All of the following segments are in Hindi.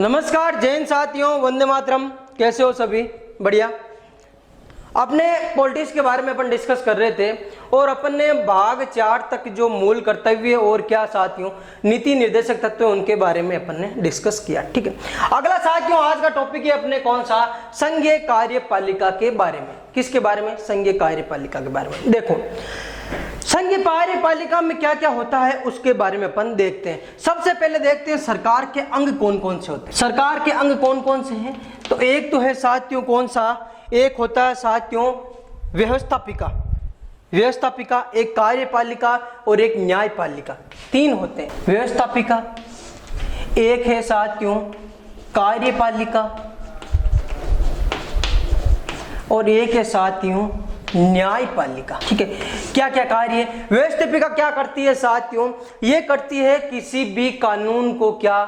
नमस्कार जैन साथियों, वंदे मातरम। कैसे हो सभी? बढ़िया। अपने पॉलिटिक्स के बारे में अपन डिस्कस कर रहे थे और अपन ने भाग 4 तक जो मूल कर्तव्य और क्या साथियों नीति निर्देशक तत्व उनके बारे में अपन ने डिस्कस किया। ठीक है, अगला साथियों आज का टॉपिक है अपने कौन सा? संघीय कार्यपालिका के बारे में। किसके बारे में? संघीय कार्यपालिका के बारे में। देखो संघीय कार्यपालिका में क्या क्या होता है उसके बारे में अपन देखते हैं। सबसे पहले देखते हैं सरकार के अंग कौन कौन से होते हैं। सरकार के अंग कौन कौन से हैं? तो एक तो है साथियों कौन सा? एक होता है साथियों व्यवस्थापिका। व्यवस्थापिका, एक कार्यपालिका और एक न्यायपालिका, तीन होते हैं। व्यवस्थापिका एक है साथियों कार्यपालिका और एक है साथियों न्यायपालिका। ठीक है, क्या क्या कार्य है? व्यवस्थापिका क्या करती है साथियों? ये करती है किसी भी कानून को क्या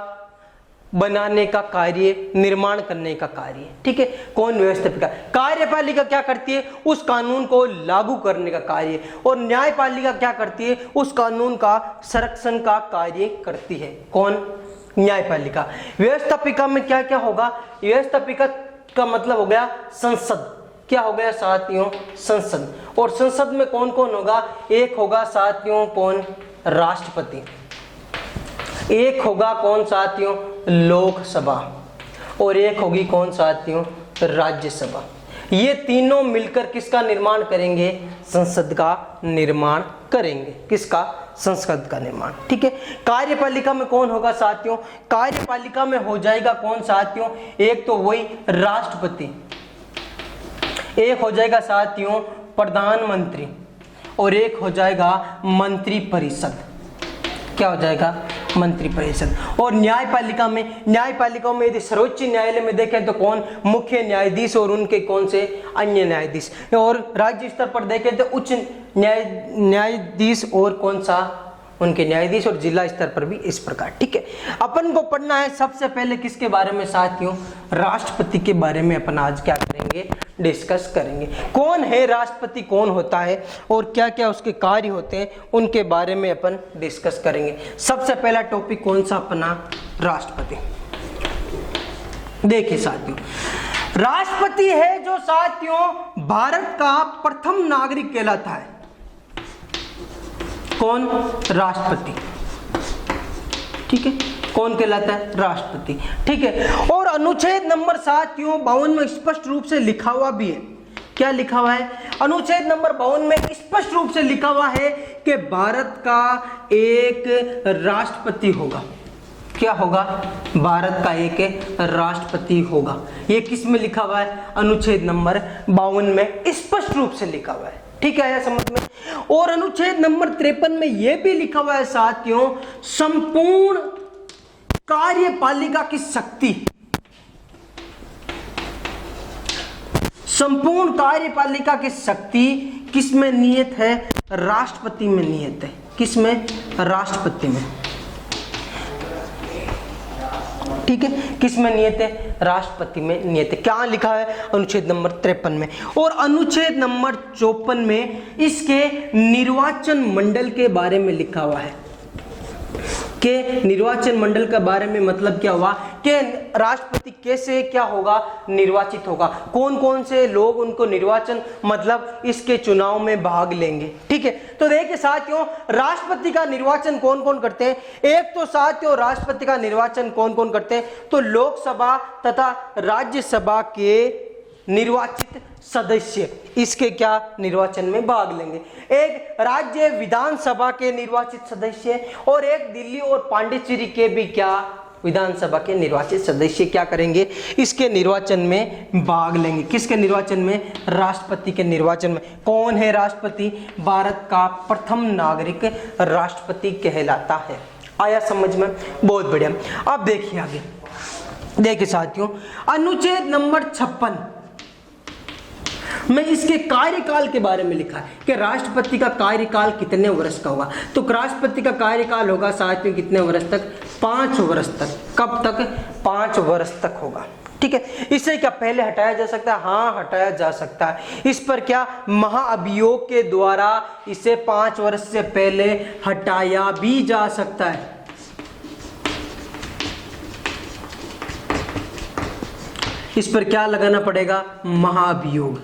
बनाने का कार्य, निर्माण करने का कार्य। ठीक है, कौन? व्यवस्थापिका। कार्यपालिका क्या करती है? उस कानून को लागू करने का कार्य। और न्यायपालिका क्या करती है? उस कानून का संरक्षण का कार्य करती है। कौन? न्यायपालिका। व्यवस्थापिका में क्या क्या होगा? व्यवस्थापिका का मतलब हो गया संसद। क्या हो गया साथियों? संसद। और संसद में कौन कौन होगा? एक होगा साथियों कौन? राष्ट्रपति। एक होगा कौन साथियों? लोकसभा। और एक होगी कौन साथियों? राज्यसभा। ये तीनों मिलकर किसका निर्माण करेंगे? संसद का निर्माण करेंगे। किसका? संसद का निर्माण। ठीक है, कार्यपालिका में कौन होगा साथियों? कार्यपालिका में हो जाएगा कौन साथियों? एक तो वही राष्ट्रपति, एक हो जाएगा साथियों प्रधानमंत्री और एक हो जाएगा मंत्री परिषद। क्या हो जाएगा? मंत्री परिषद। और न्यायपालिका में, न्यायपालिका में यदि सर्वोच्च न्यायालय में देखें तो कौन? मुख्य न्यायाधीश और उनके कौन से अन्य न्यायाधीश। और राज्य स्तर पर देखें तो उच्च न्यायाधीश और कौन सा? उनके न्यायाधीश। और जिला स्तर पर भी इस प्रकार। ठीक है, अपन को पढ़ना है सबसे पहले किसके बारे में साथियों? राष्ट्रपति के बारे में अपन आज क्या करेंगे? डिस्कस करेंगे। कौन है राष्ट्रपति, कौन होता है और क्या क्या उसके कार्य होते हैं उनके बारे में अपन डिस्कस करेंगे। सबसे पहला टॉपिक कौन सा अपना? राष्ट्रपति। देखिए साथियों, राष्ट्रपति है जो साथियों भारत का प्रथम नागरिक कहलाता है। कौन? राष्ट्रपति। ठीक है, कौन कहलाता है? राष्ट्रपति। ठीक है, और अनुच्छेद नंबर साथियों 52 में स्पष्ट रूप से लिखा हुआ भी है। क्या लिखा हुआ है? अनुच्छेद नंबर 52 में स्पष्ट रूप से लिखा हुआ है कि भारत का एक राष्ट्रपति होगा। क्या होगा? भारत का एक राष्ट्रपति होगा। ये किस में लिखा हुआ है? अनुच्छेद नंबर 52 में स्पष्ट रूप से लिखा हुआ है। ठीक है, आया समझ में? और अनुच्छेद नंबर 53 में यह भी लिखा हुआ है साथियों संपूर्ण कार्यपालिका की शक्ति, संपूर्ण कार्यपालिका की शक्ति किस में निहित है? राष्ट्रपति में निहित है। किस में? राष्ट्रपति में। ठीक है, किस में नियत है? राष्ट्रपति में नियत है। क्या लिखा है? अनुच्छेद नंबर 53 में। और अनुच्छेद नंबर 54 में इसके निर्वाचन मंडल के बारे में लिखा हुआ है कि निर्वाचन मंडल के बारे में मतलब क्या हुआ कि राष्ट्रपति कैसे क्या होगा? निर्वाचित होगा। कौन कौन से लोग उनको निर्वाचन मतलब इसके चुनाव में भाग लेंगे। ठीक है, तो देखिए साथियों राष्ट्रपति का निर्वाचन कौन कौन करते हैं? एक तो साथियों राष्ट्रपति का निर्वाचन कौन कौन करते हैं? तो लोकसभा तथा राज्यसभा के निर्वाचित सदस्य इसके क्या निर्वाचन में भाग लेंगे। एक राज्य विधानसभा के निर्वाचित सदस्य और एक दिल्ली और पांडिचेरी के भी क्या विधानसभा के निर्वाचित सदस्य क्या करेंगे? इसके निर्वाचन में भाग लेंगे। किसके निर्वाचन में? राष्ट्रपति के निर्वाचन में। कौन है राष्ट्रपति? भारत का प्रथम नागरिक राष्ट्रपति कहलाता है। आया समझ में? बहुत बढ़िया। अब देखिए आगे, देखिए साथियों अनुच्छेद नंबर 56 में इसके कार्यकाल के बारे में लिखा है कि राष्ट्रपति का कार्यकाल कितने वर्ष का होगा। तो राष्ट्रपति का कार्यकाल होगा साथियों कितने वर्ष तक? 5 वर्ष तक। कब तक? 5 वर्ष तक होगा। ठीक है, इसे क्या पहले हटाया जा सकता है? हाँ, हटाया जा सकता है। इस पर क्या महाअभियोग के द्वारा इसे 5 वर्ष से पहले हटाया भी जा सकता है। इस पर क्या लगाना पड़ेगा, महाभियोग।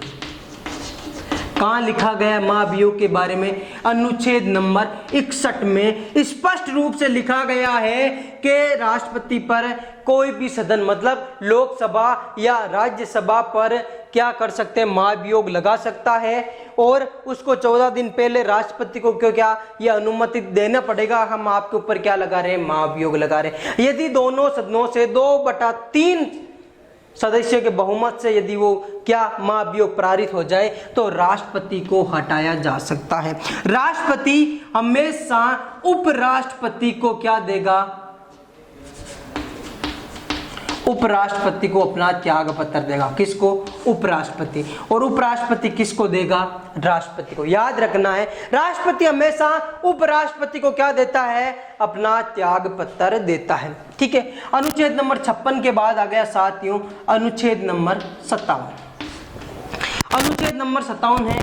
कहाँ लिखा गया महाभियोग के बारे में, अनुच्छेद नंबर 61 में स्पष्ट रूप से लिखा गया है कि राष्ट्रपति पर कोई भी सदन मतलब लोकसभा या राज्यसभा पर क्या कर सकते हैं, महाभियोग लगा सकता है और उसको 14 दिन पहले राष्ट्रपति को क्यों क्या यह अनुमति देना पड़ेगा। हम आपके ऊपर क्या लगा रहे हैं, महाभियोग लगा रहे हैं। यदि दोनों सदनों से 2/3 सदस्य के बहुमत से यदि वो क्या महाभियोग पारित हो जाए तो राष्ट्रपति को हटाया जा सकता है। राष्ट्रपति हमेशा उपराष्ट्रपति को क्या देगा, उपराष्ट्रपति को अपना त्याग पत्र देगा। किसको, उपराष्ट्रपति। और उपराष्ट्रपति किसको देगा, राष्ट्रपति को। याद रखना है, राष्ट्रपति हमेशा उपराष्ट्रपति को क्या देता है, अपना त्याग पत्र देता है। ठीक है। अनुच्छेद नंबर 56 के बाद आ गया साथियों अनुच्छेद नंबर 57। अनुच्छेद नंबर 57 है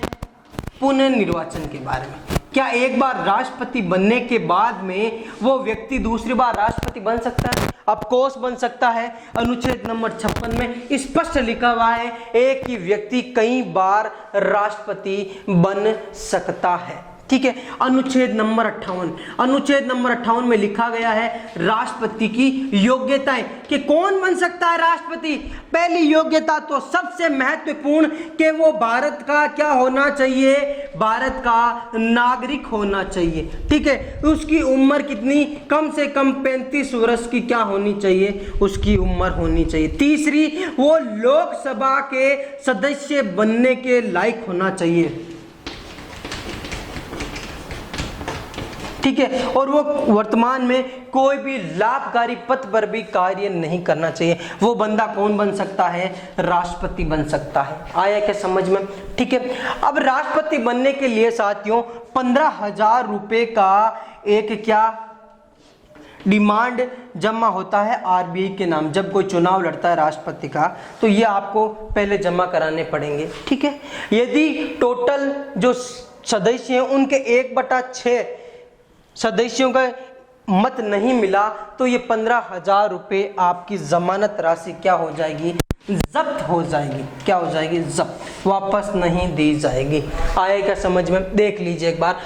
पुनर्निर्वाचन के बारे में। क्या एक बार राष्ट्रपति बनने के बाद में वो व्यक्ति दूसरी बार राष्ट्रपति बन सकता है? ऑफकोर्स बन सकता है। अनुच्छेद नंबर 56 में स्पष्ट लिखा हुआ है एक ही व्यक्ति कई बार राष्ट्रपति बन सकता है। ठीक है। अनुच्छेद नंबर 58, अनुच्छेद नंबर 58 में लिखा गया है राष्ट्रपति की योग्यताएं कि कौन बन सकता है राष्ट्रपति। पहली योग्यता तो सबसे महत्वपूर्ण कि वो भारत का क्या होना चाहिए, भारत का नागरिक होना चाहिए। ठीक है। उसकी उम्र कितनी, कम से कम 35 वर्ष की क्या होनी चाहिए, उसकी उम्र होनी चाहिए। तीसरी, वो लोकसभा के सदस्य बनने के लायक होना चाहिए। ठीक है। और वो वर्तमान में कोई भी लाभकारी पद पर भी कार्य नहीं करना चाहिए। वो बंदा कौन बन सकता है, राष्ट्रपति बन सकता है। आया क्या समझ में। ठीक है। अब राष्ट्रपति बनने के लिए साथियों 15,000 रुपए का एक क्या डिमांड जमा होता है आरबीआई के नाम। जब कोई चुनाव लड़ता है राष्ट्रपति का तो ये आपको पहले जमा कराने पड़ेंगे। ठीक है। यदि टोटल जो सदस्य हैं उनके 1/6 सदस्यों का मत नहीं मिला तो ये 15,000 रुपए आपकी जमानत राशि क्या हो जाएगी, जब्त हो जाएगी। क्या हो जाएगी, जब्त, वापस नहीं दी जाएगी। आएगा समझ में। देख लीजिए एक बार।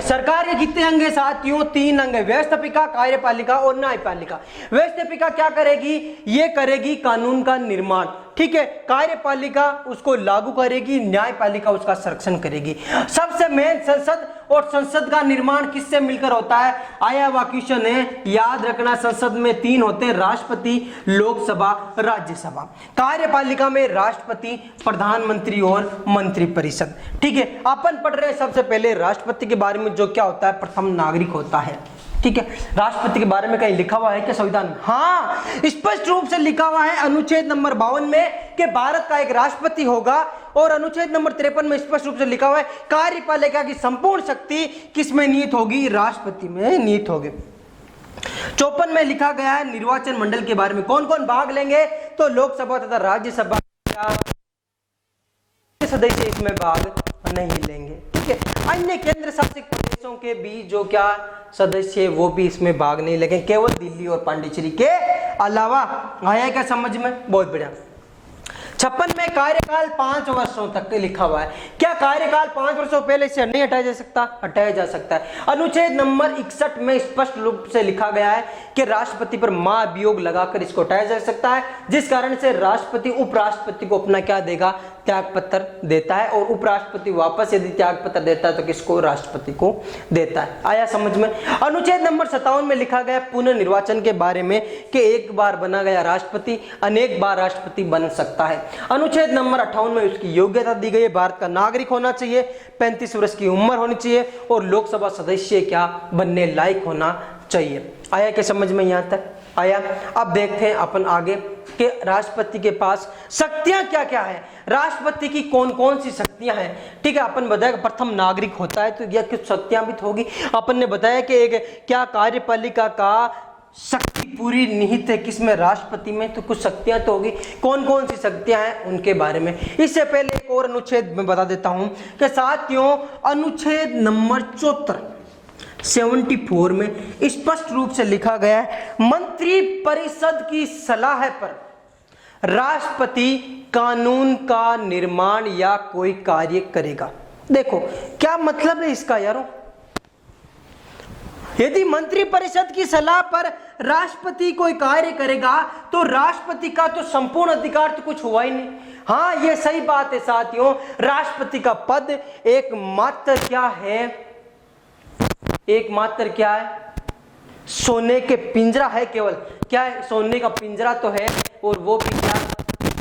सरकार के कितने अंग है साथियों, 3 अंग है, व्यवस्थापिका, कार्यपालिका और न्यायपालिका। व्यवस्थापिका क्या करेगी, ये करेगी कानून का निर्माण। ठीक है। कार्यपालिका उसको लागू करेगी, न्यायपालिका उसका संरक्षण करेगी। सबसे मेन संसद, और संसद का निर्माण किससे मिलकर होता है, आया हुआ क्वेश्चन है, याद रखना। संसद में 3 होते हैं, राष्ट्रपति, लोकसभा, राज्यसभा। कार्यपालिका में राष्ट्रपति, प्रधानमंत्री और मंत्रिपरिषद। ठीक है। अपन पढ़ रहे हैं सबसे पहले राष्ट्रपति के बारे में, जो क्या होता है, प्रथम नागरिक होता है। ठीक है। राष्ट्रपति के बारे में कहीं लिखा हुआ है क्या संविधान में? हाँ, स्पष्ट रूप से लिखा हुआ है अनुच्छेद नंबर 52 में कि भारत का एक राष्ट्रपति होगा। और अनुच्छेद नंबर 53 में स्पष्ट रूप से लिखा हुआ है कार्यपालिका की संपूर्ण शक्ति किस में निहित होगी, राष्ट्रपति में निहित होगी। 54 में लिखा गया है निर्वाचन मंडल के बारे में, कौन कौन भाग लेंगे, तो लोकसभा तथा राज्यसभा सदस्य इसमें भाग नहीं लेंगे। ठीक है। अन्य केंद्र शासित प्रदेशों के भी जो क्या सदस्य वो भी इसमें भाग नहीं लेंगे, केवल दिल्ली और पांडिचेरी के अलावा। आया क्या समझ में, बहुत बढ़िया। 56 में कार्यकाल 5 वर्षों तक लिखा हुआ है। क्या कार्यकाल 5 वर्षों पहले से नहीं हटाया जा सकता, हटाया जा सकता है। अनुच्छेद नंबर 61 में स्पष्ट रूप से लिखा गया है कि राष्ट्रपति पर महाभियोग लगाकर इसको हटाया जा सकता है, जिस कारण से राष्ट्रपति उपराष्ट्रपति को अपना क्या देगा, त्याग पत्र देता है। और उपराष्ट्रपति वापस यदि त्याग पत्र देता है तो किसको, राष्ट्रपति को देता है। आया समझ में। अनुच्छेद नंबर 57 में लिखा गया पुनर्निर्वाचन के बारे में कि एक बार बना गया राष्ट्रपति अनेक बार राष्ट्रपति बन सकता है। अनुच्छेद नंबर 58 में उसकी योग्यता दी गई है, भारत का नागरिक होना चाहिए, 35 वर्ष की उम्र होनी चाहिए और लोकसभा सदस्य क्या बनने लायक होना चाहिए। आया क्या समझ में, यहां तक आया। अब देखते हैं अपन आगे कि राष्ट्रपति के पास शक्तियां क्या क्या है, राष्ट्रपति की कौन कौन सी शक्तियां हैं। ठीक है। अपन बताया प्रथम नागरिक होता है तो यह कुछ शक्तियां भी होगी। अपन ने बताया कि एक क्या कार्यपालिका का शक्ति पूरी निहित है किसमें, राष्ट्रपति में, तो कुछ शक्तियां तो होगी। कौन कौन सी शक्तियां हैं उनके बारे में। इससे पहले एक और अनुच्छेद में बता देता हूं कि साथियों अनुच्छेद नंबर 74 में स्पष्ट रूप से लिखा गया है मंत्रि परिषद की सलाह पर राष्ट्रपति कानून का निर्माण या कोई कार्य करेगा। देखो क्या मतलब है इसका यारों, यदि मंत्रिपरिषद की सलाह पर राष्ट्रपति कोई कार्य करेगा तो राष्ट्रपति का तो संपूर्ण अधिकार तो कुछ हुआ ही नहीं। हाँ ये सही बात है साथियों, राष्ट्रपति का पद एकमात्र क्या है, सोने के पिंजरा है केवल। क्या है? सोने का पिंजरा तो है, और वो भी क्या,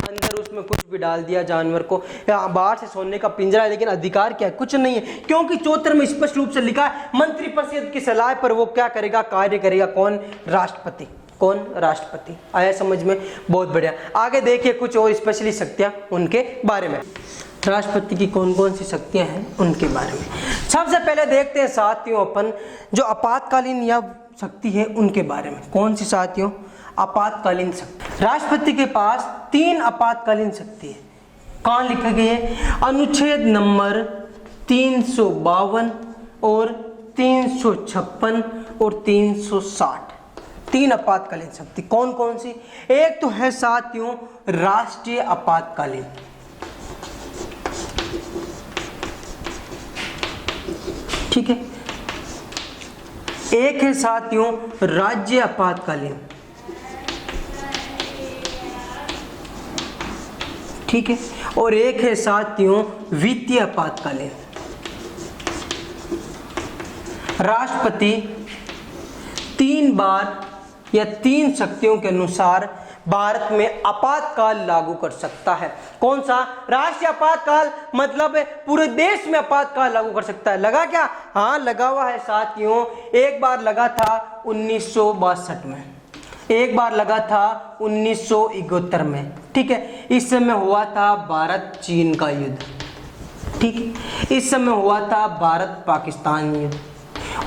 अंदर उसमें कुछ भी डाल दिया जानवर को, या बाहर से सोने का पिंजरा है, लेकिन अधिकार क्या है, कुछ नहीं है। क्योंकि 74 में स्पष्ट रूप से लिखा है मंत्रिपरिषद की सलाह पर वो क्या करेगा, कार्य करेगा। कौन? राष्ट्रपति। कौन? राष्ट्रपति। आया समझ में? बहुत बढ़िया। आगे देखिए कुछ और स्पेशली शक्तियां उनके बारे में, राष्ट्रपति की कौन कौन सी शक्तियां हैं उनके बारे में। सबसे पहले देखते हैं साथियों अपन जो आपातकालीन या शक्ति है उनके बारे में। कौन सी साथियों? आपातकालीन शक्ति। राष्ट्रपति के पास 3 आपातकालीन शक्ति है। कहाँ लिखा गया है? अनुच्छेद नंबर 352 और 356 और 360। 3 आपातकालीन शक्ति। कौन कौन सी? एक तो है साथियों राष्ट्रीय आपातकालीन, ठीक है। एक है साथियों राज्य आपातकालीन, ठीक है। और एक है साथियों वित्तीय आपातकालीन। राष्ट्रपति 3 बार या 3 शक्तियों के अनुसार भारत में आपातकाल लागू कर सकता है। कौन सा? राष्ट्रीय आपातकाल, मतलब पूरे देश में आपातकाल लागू कर सकता है। लगा क्या? हाँ लगा हुआ है साथियों। एक बार लगा था 1962 में, एक बार लगा था 1971 में, ठीक है। इस समय हुआ था भारत चीन का युद्ध, ठीक है। इस समय हुआ था भारत पाकिस्तान युद्ध।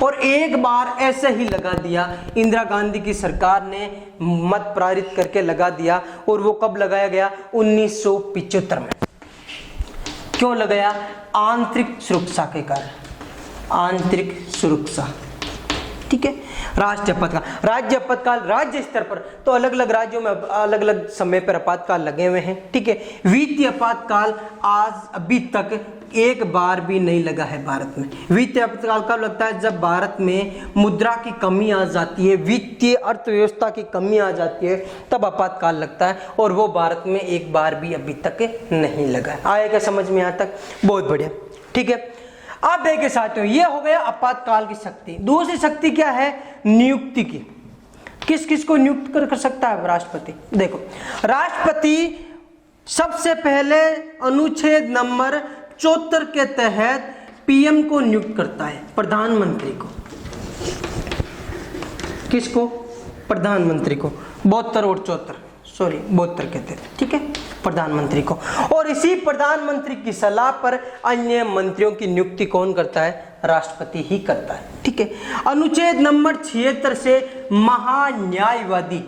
और एक बार ऐसे ही लगा दिया, इंदिरा गांधी की सरकार ने मत पारित करके लगा दिया। और वो कब लगाया गया? 1975 में। क्यों लगाया? आंतरिक सुरक्षा के कारण, आंतरिक सुरक्षा, ठीक है। राष्ट्रीय आपातकाल, राज्य आपातकाल राज्य स्तर पर, तो अलग अलग राज्यों में अलग अलग समय पर आपातकाल लगे हुए हैं, ठीक है। वित्तीय आपातकाल आज अभी तक एक बार भी नहीं लगा है भारत में। वित्तीय आपातकाल कब लगता है? जब भारत में मुद्रा की कमी आ जाती है, वित्तीय अर्थव्यवस्था की कमी आ जाती है, तब आपातकाल लगता है। और वो भारत में एक बार भी अभी तक नहीं लगा है। आएगा समझ में यहाँ तक? बहुत बढ़िया, ठीक है। अब देखिए साथियों, ये हो गया आपातकाल की शक्ति। दूसरी शक्ति क्या है? नियुक्ति की। किस किस को नियुक्त कर सकता है राष्ट्रपति? देखो राष्ट्रपति सबसे पहले अनुच्छेद नंबर 74 के तहत पीएम को नियुक्त करता है, प्रधानमंत्री को। किसको? प्रधानमंत्री को। 72 और 74, सॉरी 72 कहते थे, ठीक है, प्रधानमंत्री को। और इसी प्रधानमंत्री की सलाह पर अन्य मंत्रियों की नियुक्ति कौन करता है? राष्ट्रपति ही करता है, ठीक है। अनुच्छेद नंबर 76 से महान्यायवादी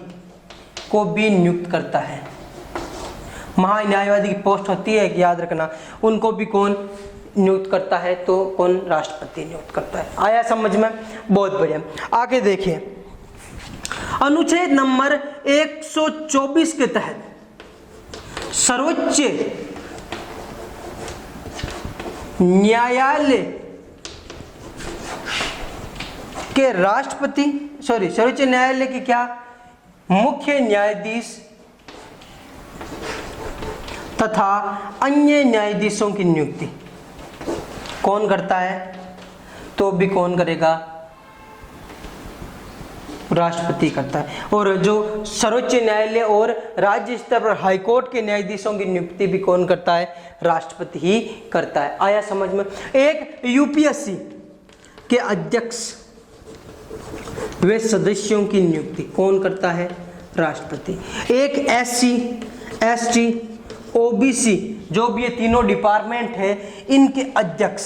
को भी नियुक्त करता है। महान्यायवादी की पोस्ट होती है, याद रखना, उनको भी कौन नियुक्त करता है? तो कौन? राष्ट्रपति नियुक्त करता है। आया समझ में? बहुत बढ़िया। आगे देखिए, अनुच्छेद नंबर 124 के तहत सर्वोच्च न्यायालय के राष्ट्रपति, सर्वोच्च न्यायालय के क्या? मुख्य न्यायाधीश तथा अन्य न्यायाधीशों की नियुक्ति कौन करता है? तो भी कौन करेगा? राष्ट्रपति करता है। और जो सर्वोच्च न्यायालय और राज्य स्तर पर हाईकोर्ट के न्यायाधीशों की नियुक्ति भी कौन करता है? राष्ट्रपति ही करता है। आया समझ में? एक यूपीएससी के अध्यक्ष वे सदस्यों की नियुक्ति कौन करता है? राष्ट्रपति। एक एससी, एसटी, ओबीसी, जो भी ये तीनों डिपार्टमेंट है, इनके अध्यक्ष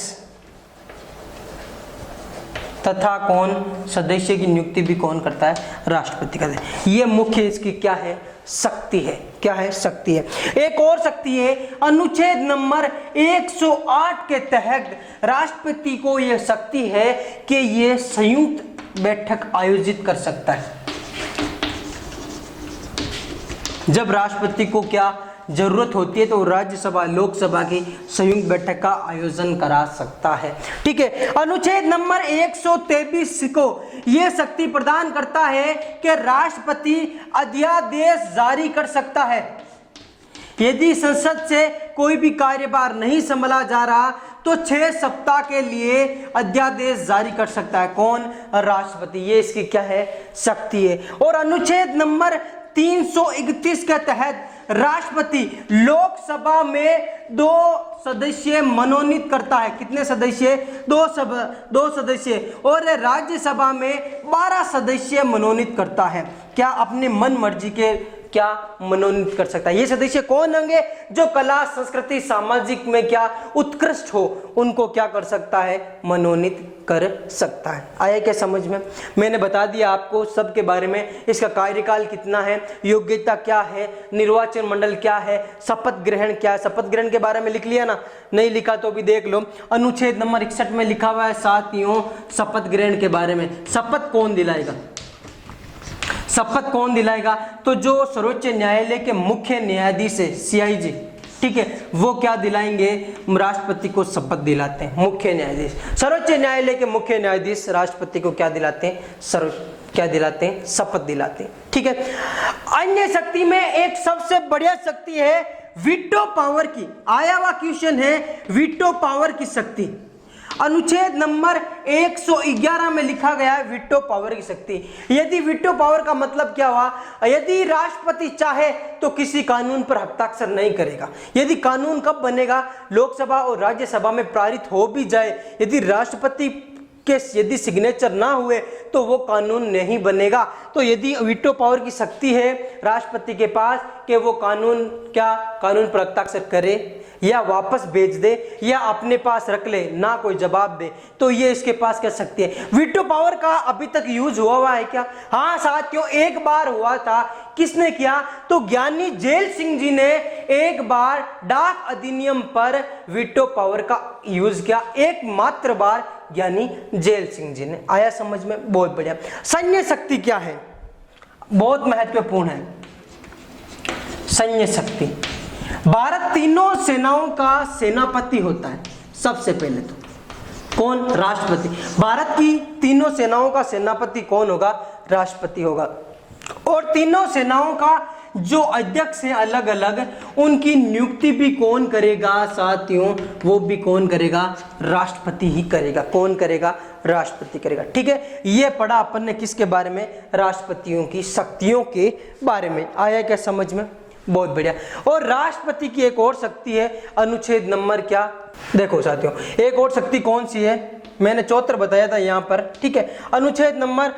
तथा कौन? सदस्य की नियुक्ति भी कौन करता है? राष्ट्रपति करता है। ये मुख्य इसकी क्या है? शक्ति है। क्या है? शक्ति है। एक और शक्ति है, अनुच्छेद नंबर 108 के तहत राष्ट्रपति को यह शक्ति है कि ये संयुक्त बैठक आयोजित कर सकता है। जब राष्ट्रपति को क्या जरूरत होती है तो राज्यसभा लोकसभा की संयुक्त बैठक का आयोजन करा सकता है। ठीक है, अनुच्छेद नंबर 123 को यह शक्ति प्रदान करता है कि राष्ट्रपति अध्यादेश जारी कर सकता है। यदि संसद से कोई भी कार्यभार नहीं संभाला जा रहा तो 6 सप्ताह के लिए अध्यादेश जारी कर सकता है। कौन? राष्ट्रपति। ये इसकी क्या है? शक्ति है। और अनुच्छेद नंबर 331 के तहत राष्ट्रपति लोकसभा में 2 सदस्य मनोनीत करता है। कितने सदस्य? 2 सदस्य। और राज्यसभा में 12 सदस्य मनोनीत करता है। क्या? अपने मन मर्जी के क्या मनोनीत कर सकता है। ये सदस्य कौन होंगे? जो कला संस्कृति सामाजिक में क्या उत्कृष्ट हो उनको क्या कर सकता है? मनोनीत कर सकता है। आया क्या समझ में? मैंने बता दिया आपको सबके बारे में। इसका कार्यकाल कितना है, योग्यता क्या है, निर्वाचन मंडल क्या है, शपथ ग्रहण क्या है। शपथ ग्रहण के बारे में लिख लिया ना? नहीं लिखा तो भी देख लो, अनुच्छेद नंबर 61 में लिखा हुआ है साथियों शपथ ग्रहण के बारे में। शपथ कौन दिलाएगा? शपथ कौन दिलाएगा? तो जो सर्वोच्च न्यायालय के मुख्य न्यायाधीश है CIJ, ठीक है, वो क्या दिलाएंगे? राष्ट्रपति को शपथ दिलाते हैं। मुख्य न्यायाधीश, सर्वोच्च न्यायालय के मुख्य न्यायाधीश राष्ट्रपति को क्या दिलाते हैं? क्या दिलाते हैं? शपथ दिलाते हैं। ठीक है, अन्य शक्ति में एक सबसे बढ़िया शक्ति है वीटो पावर की। आया हुआ क्वेश्चन है वीटो पावर की शक्ति। अनुच्छेद नंबर 111 में लिखा गया है वीटो पावर की शक्ति। यदि वीटो पावर का मतलब क्या हुआ? यदि राष्ट्रपति चाहे तो किसी कानून पर हस्ताक्षर नहीं करेगा। यदि कानून कब बनेगा? लोकसभा और राज्यसभा में पारित हो भी जाए, यदि राष्ट्रपति के यदि सिग्नेचर ना हुए तो वो कानून नहीं बनेगा। तो यदि वीटो पावर की शक्ति है राष्ट्रपति के पास कि वो कानून पर हस्ताक्षर करे या वापस भेज दे या अपने पास रख ले, ना कोई जवाब दे, तो ये इसके पास क्या शक्ति है? वीटो पावर का अभी तक यूज हुआ है क्या? हाँ साथियों, एक बार हुआ था। किसने किया? तो ज्ञानी जेल सिंह जी ने एक बार डाक अधिनियम पर वीटो पावर का यूज किया, एकमात्र बार ज्ञानी जेल सिंह जी ने। आया समझ में? बहुत बढ़िया। सैन्य शक्ति क्या है? बहुत महत्वपूर्ण है सैन्य शक्ति। भारत तीनों सेनाओं का सेनापति होता है। सबसे पहले तो कौन? राष्ट्रपति। भारत की तीनों सेनाओं का सेनापति कौन होगा? राष्ट्रपति होगा। और तीनों सेनाओं का जो अध्यक्ष है अलग अलग, उनकी नियुक्ति भी कौन करेगा साथियों? वो भी कौन करेगा? राष्ट्रपति ही करेगा। कौन करेगा? राष्ट्रपति करेगा। ठीक है, ये पढ़ा अपन ने किसके बारे में? राष्ट्रपतियों की शक्तियों के बारे में। आया क्या समझ में? बहुत बढ़िया। और राष्ट्रपति की एक और शक्ति है अनुच्छेद नंबर क्या? देखो साथियों, एक और शक्ति कौन सी है? मैंने 74 बताया था यहाँ पर। ठीक है, अनुच्छेद नंबर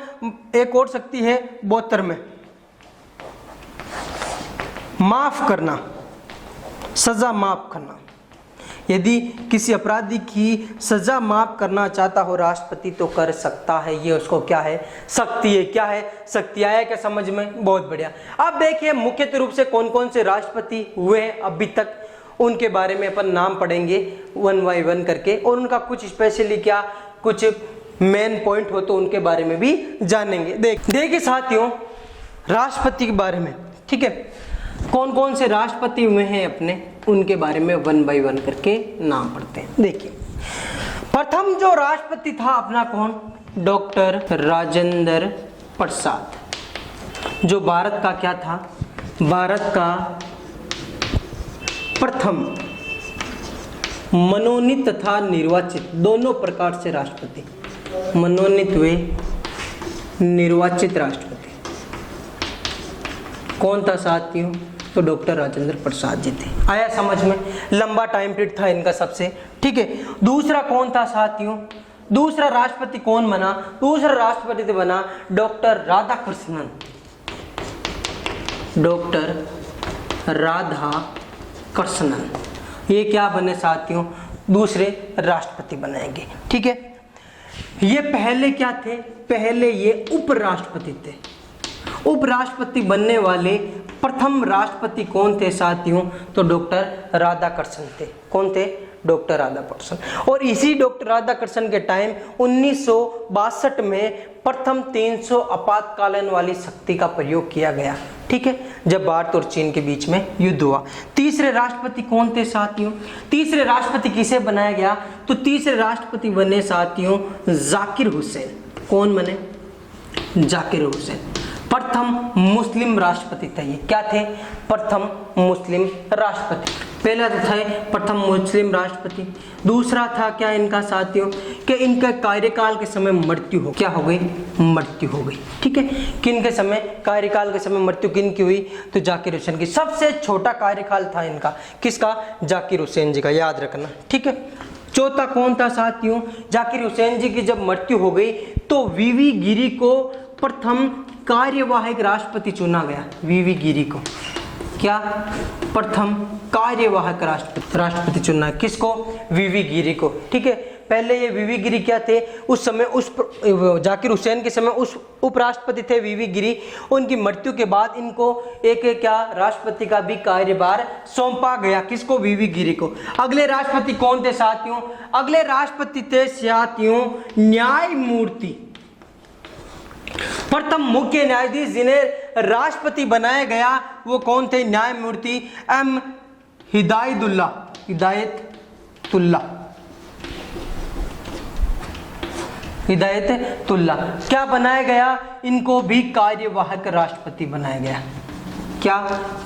एक और शक्ति है 72 में, माफ करना, सजा माफ करना। यदि किसी अपराधी की सजा माफ करना चाहता हो राष्ट्रपति तो कर सकता है। ये उसको क्या है? शक्ति है। क्या है? शक्ति। आया क्या समझ में? बहुत बढ़िया। अब देखिए मुख्यतः रूप से कौन कौन से राष्ट्रपति हुए हैं अभी तक, उनके बारे में अपन नाम पढ़ेंगे 1 बाय 1 करके, और उनका कुछ स्पेशली क्या कुछ मेन पॉइंट हो तो उनके बारे में भी जानेंगे। देखिए साथियों राष्ट्रपति के बारे में, ठीक है, कौन कौन से राष्ट्रपति हुए हैं अपने, उनके बारे में 1 बाय 1 करके नाम पढ़ते हैं। देखिए प्रथम जो राष्ट्रपति था अपना कौन? डॉक्टर राजेंद्र प्रसाद, जो भारत का क्या था? भारत का प्रथम मनोनीत तथा निर्वाचित दोनों प्रकार से राष्ट्रपति, मनोनीत हुए, निर्वाचित राष्ट्रपति। कौन था साथियों? तो डॉक्टर राजेंद्र प्रसाद जी थे। आया समझ में? लंबा टाइम पीरियड था इनका सबसे। ठीक है, दूसरा कौन था साथियों? दूसरा राष्ट्रपति कौन बना? दूसरा राष्ट्रपति बना डॉक्टर राधाकृष्णन। डॉक्टर राधाकृष्णन ये क्या बने साथियों? दूसरे राष्ट्रपति बनाएंगे। ठीक है, ये पहले क्या थे? पहले ये उपराष्ट्रपति थे। उपराष्ट्रपति बनने वाले प्रथम राष्ट्रपति कौन थे साथियों? तो डॉक्टर राधाकृष्णन थे। कौन थे? डॉक्टर राधाकृष्णन। और इसी डॉक्टर राधाकृष्णन के टाइम 1962 में प्रथम 300 आपातकालीन वाली शक्ति का प्रयोग किया गया, ठीक है, जब भारत और चीन के बीच में युद्ध हुआ। तीसरे राष्ट्रपति कौन थे साथियों? तीसरे राष्ट्रपति किसे बनाया गया? तो तीसरे राष्ट्रपति बने साथियों जाकिर हुसैन। कौन बने? जाकिर हुसैन। प्रथम मुस्लिम राष्ट्रपति थे ये। क्या थे? प्रथम मुस्लिम राष्ट्रपति। पहला तो था प्रथम मुस्लिम राष्ट्रपति। दूसरा था क्या इनका साथियों कि इनका कार्यकाल के समय मृत्यु हो क्या हो गई? मृत्यु हो गई, ठीक है। किन के समय? कार्यकाल के समय मृत्यु किन की हुई? तो जाकिर हुसैन की। सबसे छोटा कार्यकाल था इनका, किसका? जाकिर हुसैन जी का, याद रखना, ठीक है। चौथा कौन था साथियों? जाकिर हुसैन जी की जब मृत्यु हो गई तो वीवी गिरी को प्रथम कार्यवाहक राष्ट्रपति चुना गया। वीवी गिरी को क्या? प्रथम कार्यवाहक राष्ट्रपति चुना। किसको? वीवी गिरी को, ठीक है। पहले ये वीवी गिरी क्या थे? उस समय उस जाकिर हुसैन के समय उस उपराष्ट्रपति थे वीवी गिरी। उनकी मृत्यु के बाद इनको एक क्या राष्ट्रपति का भी कार्यभार सौंपा गया। किसको? वीवी गिरी को। अगले राष्ट्रपति कौन थे साथियों? अगले राष्ट्रपति थे साथियों न्यायमूर्ति। प्रथम मुख्य न्यायाधीश जिन्हें राष्ट्रपति बनाया गया वो कौन थे? न्यायमूर्ति एम हिदायतुल्लाह। क्या बनाया गया? इनको भी कार्यवाहक राष्ट्रपति बनाया गया। क्या?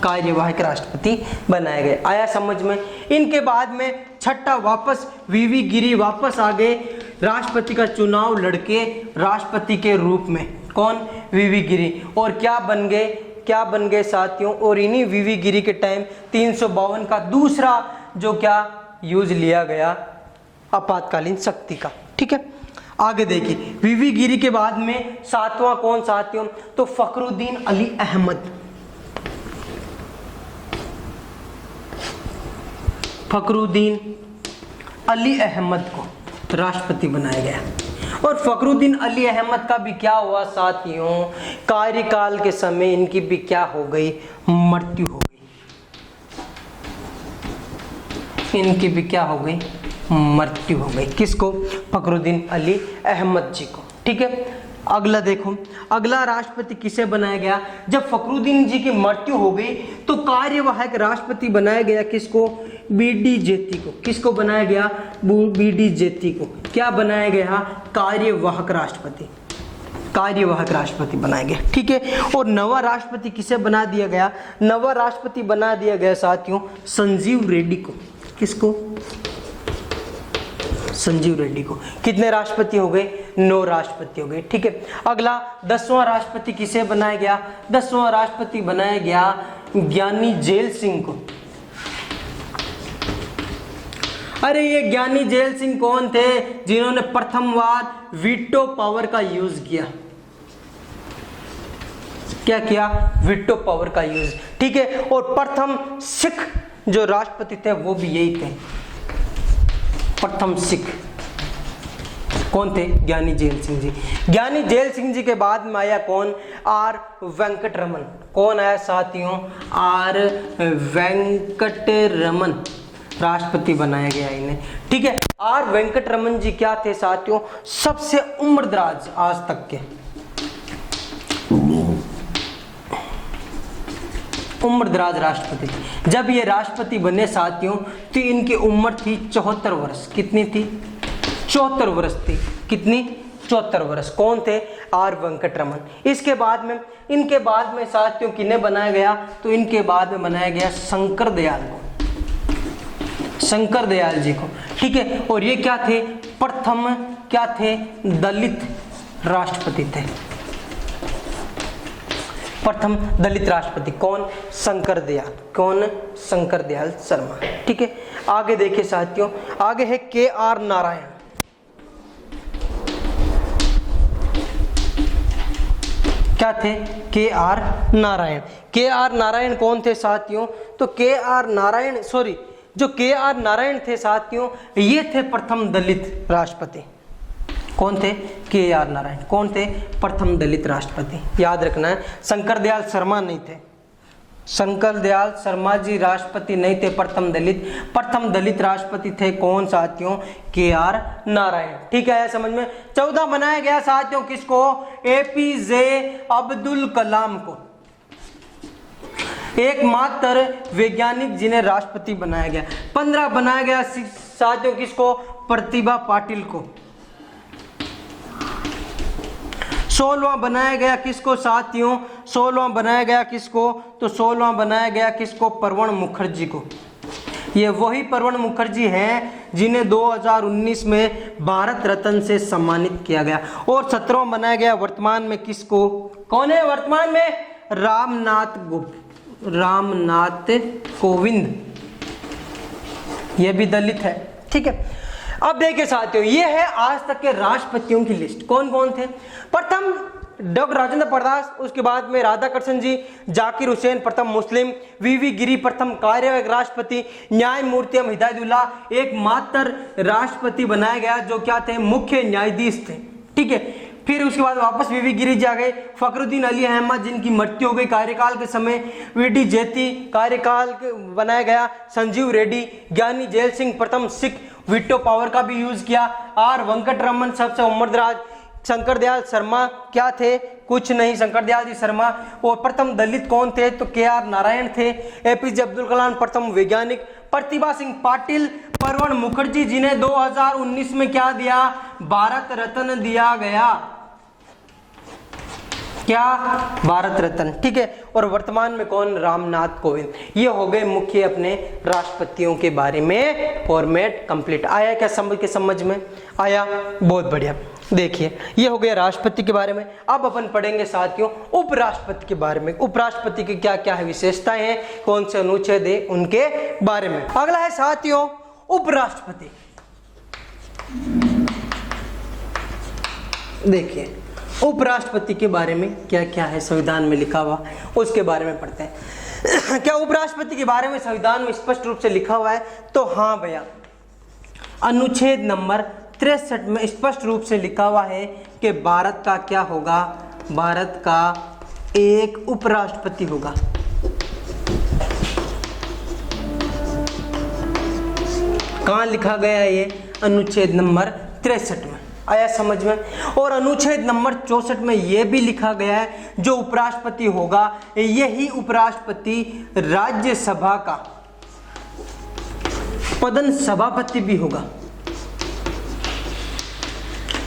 कार्यवाहक राष्ट्रपति बनाया गया। आया समझ में? इनके बाद में छठा वापस वीवी गिरी वापस आ गए राष्ट्रपति का चुनाव लड़के राष्ट्रपति के रूप में। कौन? वीवी गिरी। और क्या बन गए? क्या बन गए साथियों? और इन्हीं वीवी गिरी के टाइम 352 का दूसरा जो क्या यूज लिया गया आपातकालीन शक्ति का, ठीक है। आगे देखिए वीवी गिरी के बाद में सातवां कौन साथियों? तो फखरुद्दीन अली अहमद। फखरुद्दीन अली अहमद को राष्ट्रपति बनाया गया। और फखरुद्दीन अली अहमद का भी क्या हुआ साथियों? कार्यकाल के समय इनकी भी क्या हो गई? मृत्यु हो गई। इनकी भी क्या हो गई? मृत्यु हो गई। किसको? फखरुद्दीन अली अहमद जी को, ठीक है। अगला देखो, अगला राष्ट्रपति किसे बनाया गया? जब फखरुद्दीन जी की मृत्यु हो गई तो कार्यवाहक राष्ट्रपति बनाया गया। किसको? बीडी जेती को। किसको बनाया गया? बीडी जेती को। क्या बनाया गया? कार्यवाहक राष्ट्रपति। कार्यवाहक राष्ट्रपति बनाया गया, ठीक है। और नवा राष्ट्रपति किसे बना दिया गया? नवा राष्ट्रपति बना दिया गया साथियों संजीव रेड्डी को। किसको? संजीव रेड्डी को। कितने राष्ट्रपति हो गए? 9 राष्ट्रपति हो गए, ठीक है। अगला 10वां राष्ट्रपति किसे बनाया गया? 10वां राष्ट्रपति बनाया गया ज्ञानी जेल सिंह को। अरे ये ज्ञानी जेल सिंह कौन थे? जिन्होंने प्रथम बार वीटो पावर का यूज किया। क्या किया? वीटो पावर का यूज, ठीक है। और प्रथम सिख जो राष्ट्रपति थे वो भी यही थे। प्रथम सिख कौन थे? ज्ञानी जेल सिंह जी। ज्ञानी जेल सिंह जी के बाद में आया कौन? आर वेंकटरमन। कौन आया साथियों? आर वेंकटरमन राष्ट्रपति बनाया गया इन्हें, ठीक है। आर वेंकटरमन जी क्या थे साथियों? सबसे उम्रदराज आज तक के उम्रदराज राष्ट्रपति। जब ये राष्ट्रपति बने साथियों तो इनकी उम्र थी 74 वर्ष। कितनी थी? 74 वर्ष थी। कितनी? 74 वर्ष। कौन थे? आर वेंकटरमन। इसके बाद में इनके बाद में साथियों किन्हें बनाया गया? तो इनके बाद में बनाया गया शंकर दयाल को। शंकर दयाल जी को, ठीक है। और ये क्या थे? प्रथम क्या थे? दलित राष्ट्रपति थे। प्रथम दलित राष्ट्रपति कौन? शंकर दयाल। कौन? शंकर दयाल शर्मा, ठीक है। आगे देखिए साथियों, आगे है के आर नारायण। क्या थे? के आर नारायण। के आर नारायण कौन थे साथियों? तो के आर नारायण जो के आर नारायण थे साथियों ये थे प्रथम दलित राष्ट्रपति। कौन थे? के आर नारायण। कौन थे? प्रथम दलित राष्ट्रपति। याद रखना है, शंकर दयाल शर्मा नहीं थे। शंकर दयाल शर्मा जी राष्ट्रपति नहीं थे, प्रथम दलित राष्ट्रपति थे कौन साथियों? KR नारायण। ठीक है समझ में। 14 बनाया गया साथियों किसको? APJ अब्दुल कलाम को, एकमात्र वैज्ञानिक जिन्हें राष्ट्रपति बनाया गया। 15 बनाया गया साथियों किसको? प्रतिभा पाटिल को। 16वां बनाया गया किसको साथियों? 16वां बनाया गया किसको? तो 16वां बनाया गया किसको? प्रणब मुखर्जी को। ये वही प्रणब मुखर्जी हैं जिन्हें 2019 में भारत रत्न से सम्मानित किया गया। और 17वां बनाया गया वर्तमान में किसको? कौन है वर्तमान में? रामनाथ कोविंद, ये भी दलित है। ठीक है, अब देखिए साथियों, ये है आज तक के राष्ट्रपतियों की लिस्ट। कौन कौन थे? प्रथम डॉक्टर राजेंद्र प्रसाद, उसके बाद में राधाकृष्णन जी, जाकिर हुसैन प्रथम मुस्लिम, वीवी गिरी प्रथम कार्यवाहक राष्ट्रपति, न्यायमूर्ति हिदायतुल्ला एकमात्र राष्ट्रपति बनाया गया जो क्या थे? मुख्य न्यायाधीश थे। ठीक है, फिर उसके बाद वापस वीवी गिरी जी आ गए, फखरुद्दीन अली अहमद जिनकी मृत्यु हो गई कार्यकाल के समय, वीडी जैती कार्यकाल बनाया गया, संजीव रेड्डी, ज्ञानी जैल सिंह प्रथम सिख, वीटो पावर का भी यूज किया, आर वेंकटरमन सबसे उम्रदराज, शंकर दयाल शर्मा क्या थे? कुछ नहीं, शंकर दयाल जी शर्मा। और प्रथम दलित कौन थे? तो KR नारायण थे। APJ अब्दुल कलाम प्रथम वैज्ञानिक, प्रतिभा सिंह पाटिल, प्रणब मुखर्जी जिन्हें 2019 में क्या दिया? भारत रत्न दिया गया। क्या? भारत रत्न। ठीक है, और वर्तमान में कौन? रामनाथ कोविंद। ये हो गए मुख्य अपने राष्ट्रपतियों के बारे में। Format complete. आया क्या समझ में आया? बहुत बढ़िया। देखिए, ये हो गया राष्ट्रपति के बारे में। अब अपन पढ़ेंगे साथियों उपराष्ट्रपति के बारे में। उपराष्ट्रपति की क्या क्या है विशेषताएं हैं, कौन से अनुच्छेद है उनके बारे में। अगला है साथियों उपराष्ट्रपति। देखिए उपराष्ट्रपति के बारे में क्या क्या है संविधान में लिखा हुआ, उसके बारे में पढ़ते हैं। क्या उपराष्ट्रपति के बारे में संविधान में स्पष्ट रूप से लिखा हुआ है? तो हाँ भैया, अनुच्छेद नंबर 63 में स्पष्ट रूप से लिखा हुआ है कि भारत का क्या होगा? भारत का एक उपराष्ट्रपति होगा। कहाँ लिखा गया है ये? अनुच्छेद नंबर 63 में। आया समझ में? और अनुच्छेद नंबर 64 में यह भी लिखा गया है जो उपराष्ट्रपति होगा यही उपराष्ट्रपति राज्यसभा का पदन सभापति भी होगा।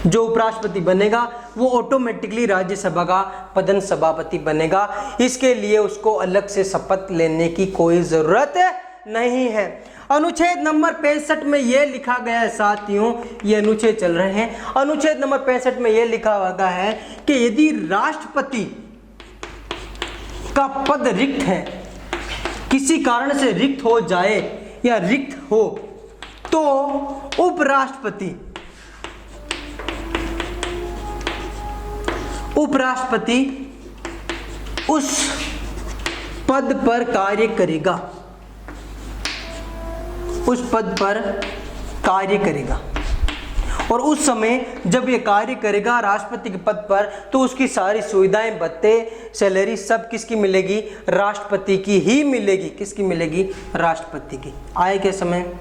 जो उपराष्ट्रपति बनेगा वो ऑटोमेटिकली राज्यसभा का पदन सभापति बनेगा। इसके लिए उसको अलग से शपथ लेने की कोई जरूरत नहीं है। अनुच्छेद नंबर 65 में यह लिखा गया है साथियों, ये अनुच्छेद चल रहे हैं। अनुच्छेद नंबर 65 में यह लिखा हुआ है कि यदि राष्ट्रपति का पद रिक्त है, किसी कारण से रिक्त हो जाए या रिक्त हो, तो उपराष्ट्रपति उस पद पर कार्य करेगा, उस पद पर कार्य करेगा। और उस समय जब ये कार्य करेगा राष्ट्रपति के पद पर, तो उसकी सारी सुविधाएं, भत्ते, सैलरी सब किसकी मिलेगी? राष्ट्रपति की ही मिलेगी। किसकी मिलेगी? राष्ट्रपति की। आए क्या समय?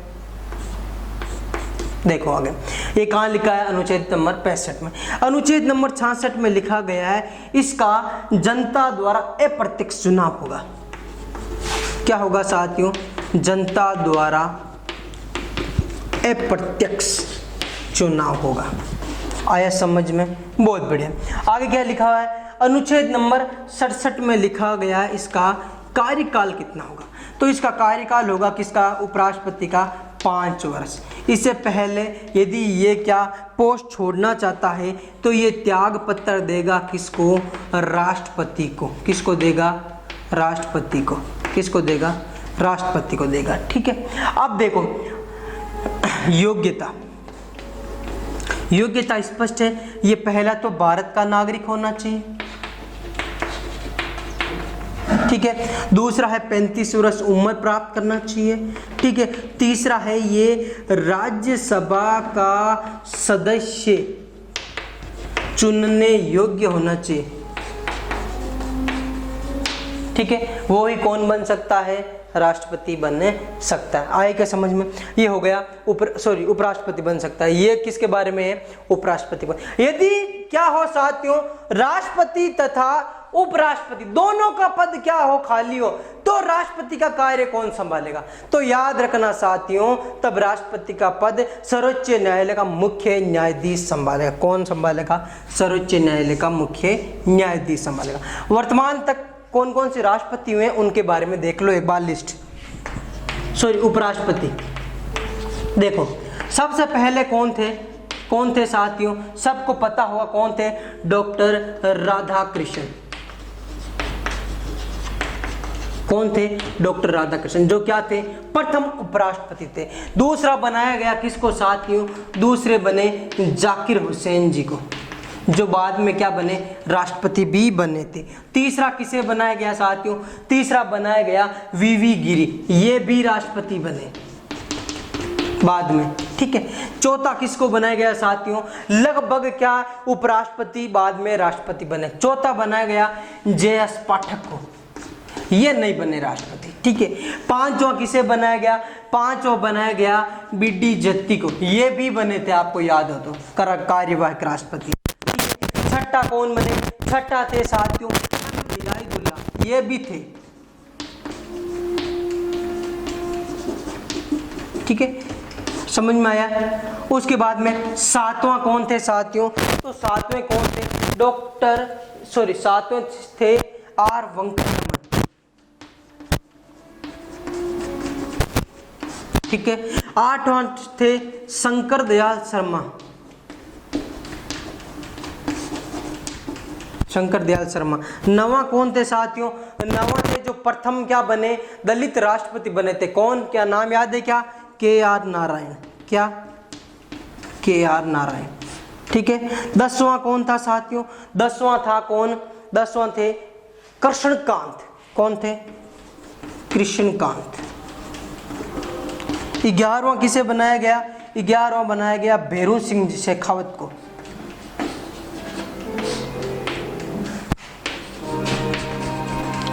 देखो आगे ये कहाँ लिखा है? अनुच्छेद नंबर 65 में। अनुच्छेद नंबर 66 में लिखा गया है इसका जनता द्वारा अप्रत्यक्ष चुनाव होगा। क्या होगा साथियों? जनता द्वारा अप्रत्यक्ष चुनाव होगा। आया समझ में? बहुत बढ़िया। आगे क्या लिखा हुआ है? अनुच्छेद नंबर 67 में लिखा गया है इसका कार्यकाल कितना होगा। तो इसका कार्यकाल होगा किसका? उपराष्ट्रपति का 5 वर्ष। इससे पहले यदि ये क्या पोस्ट छोड़ना चाहता है तो ये त्याग पत्र देगा किसको? राष्ट्रपति को। किसको देगा? राष्ट्रपति को। किसको देगा? राष्ट्रपति को देगा। ठीक है, अब देखो योग्यता। योग्यता स्पष्ट है। ये पहला तो भारत का नागरिक होना चाहिए। ठीक है, दूसरा है 35 वर्ष उम्र प्राप्त करना चाहिए। ठीक है, तीसरा है ये राज्यसभा का सदस्य चुनने योग्य होना चाहिए। ठीक है, वो ही कौन बन सकता है, राष्ट्रपति बन सकता है। आए क्या समझ में? ये हो गया उपराष्ट्रपति बन सकता है। ये किसके बारे में है, उपराष्ट्रपति बन। यदि क्या हो साथियों, राष्ट्रपति तथा उपराष्ट्रपति दोनों का पद क्या हो, खाली हो, तो राष्ट्रपति का कार्य कौन संभालेगा? तो याद रखना साथियों, तब राष्ट्रपति का पद सर्वोच्च न्यायालय का मुख्य न्यायाधीश संभालेगा। कौन संभालेगा? सर्वोच्च न्यायालय का मुख्य न्यायाधीश संभालेगा। वर्तमान तक कौन कौन से राष्ट्रपति हुए उनके बारे में देख लो एक बार लिस्ट। उपराष्ट्रपति देखो, सबसे पहले कौन थे साथियों, सबको पता होगा कौन थे, डॉक्टर राधाकृष्णन। कौन थे? डॉक्टर राधाकृष्णन, जो क्या थे, प्रथम उपराष्ट्रपति थे। दूसरा बनाया गया किसको साथियों, दूसरे बने जाकिर हुसैन जी को, जो बाद में क्या बने, राष्ट्रपति भी बने थे। तीसरा किसे बनाया गया साथियों, तीसरा बनाया गया वीवी गिरी, ये भी राष्ट्रपति बने बाद में, ठीक है। चौथा किसको बनाया गया साथियों, लगभग क्या उपराष्ट्रपति बाद में राष्ट्रपति बने। चौथा बनाया गया JS पाठक को, ये नहीं बने राष्ट्रपति, ठीक है। पांचवा किसे बनाया गया, पांचवा बनाया गया BD जत्ती को, ये भी बने थे, आपको याद हो तो, कार्यवाहक राष्ट्रपति। छठा कौन बने, छठा थे साथियों इनायतुल्लाह, ये भी थे, ठीक है, समझ में आया। उसके बाद में सातवां कौन थे साथियों, तो सातवें कौन थे, सातवें थे R वेंकटरमन, ठीक है। आठवां थे शंकर दयाल शर्मा, शंकर दयाल शर्मा। नवा कौन थे साथियों, नवा थे जो प्रथम क्या बने, दलित राष्ट्रपति बने थे, कौन, क्या नाम याद है क्या, KR नारायण, क्या, KR नारायण, ठीक है। 10वां कौन था साथियों, 10वां था कौन, 10वां थे कृष्णकांत, कौन थे, कृष्णकांत। 11वां किसे बनाया गया, 11वां बनाया गया भैरू सिंह शेखावत को,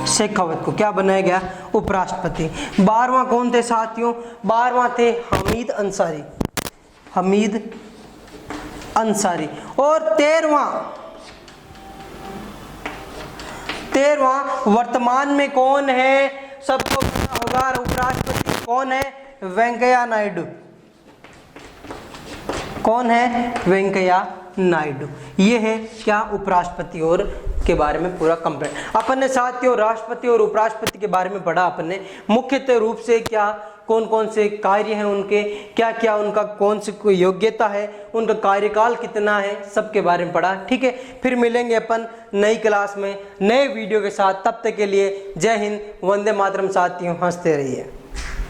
शेखावत को क्या बनाया गया, उपराष्ट्रपति। 12वां कौन थे साथियों, 12वां थे हमीद अंसारी, हमीद अंसारी। और 13वां वर्तमान में कौन है, सबको पता होगा, उपराष्ट्रपति कौन है, वेंकैया नायडू। कौन है, वेंकैया नायडू। ये है क्या, उपराष्ट्रपति और के बारे में पूरा कंप्लीट। अपन ने साथियों राष्ट्रपति और उपराष्ट्रपति के बारे में पढ़ा, अपन ने मुख्यतः रूप से क्या कौन कौन से कार्य हैं उनके, क्या क्या उनका कौन सी कोई योग्यता है, उनका कार्यकाल कितना है, सबके बारे में पढ़ा, ठीक है। फिर मिलेंगे अपन नई क्लास में नए वीडियो के साथ, तब तक के लिए जय हिंद, वंदे मातरम साथियों, हंसते रहिए।